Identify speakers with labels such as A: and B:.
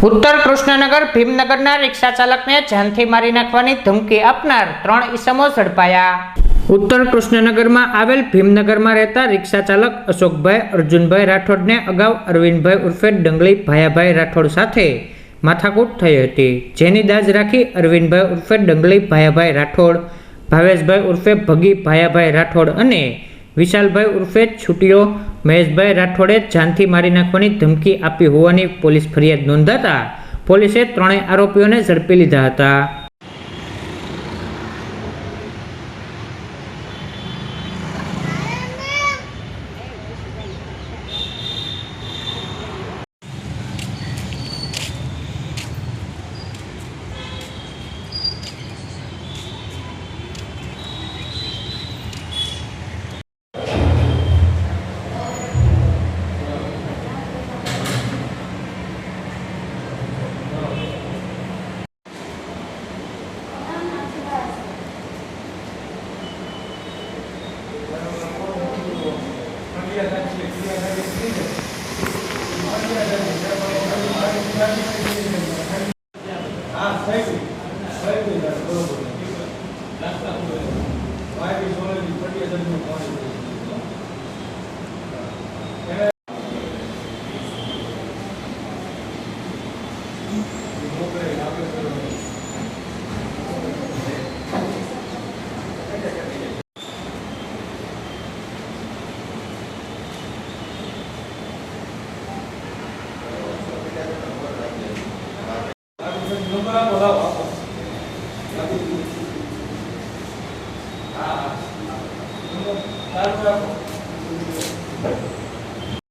A: ઉત્તર કૃષ્ણનગર ભીમનગરના રિક્ષા ચાલકને જાનથી મારી નાખવાની ધમકી આપનાર 3 ઈસમો ઝડપાયા। ઉત્તર કૃષ્ણનગરમાં આવેલ ભીમનગરમાં રહેતા રિક્ષા ચાલક અશોકભાઈ અર્જુનભાઈ રાઠોડને અગાઉ અરવિંદભાઈ ઉર્ફે ડંગળી ભાયાભાઈ રાઠોડ સાથે માથાકૂટ થઈ હતી, જેની દાજ રાખી અરવિંદભાઈ ઉર્ફે ડંગળી ભાયાભાઈ રાઠોડ, ભાવેશભાઈ ઉર્ફે ભગી ભાયાભાઈ રાઠોડ અને વિશાલભાઈ ઉર્ફે છૂટીઓ મહેશભાઈ રાઠોડે જાનથી મારી નાખવાની ધમકી આપી હોવાની પોલીસ ફરિયાદ નોંધાતા પોલીસે 3 આરોપીઓને ઝડપી લીધા હતા।
B: હા,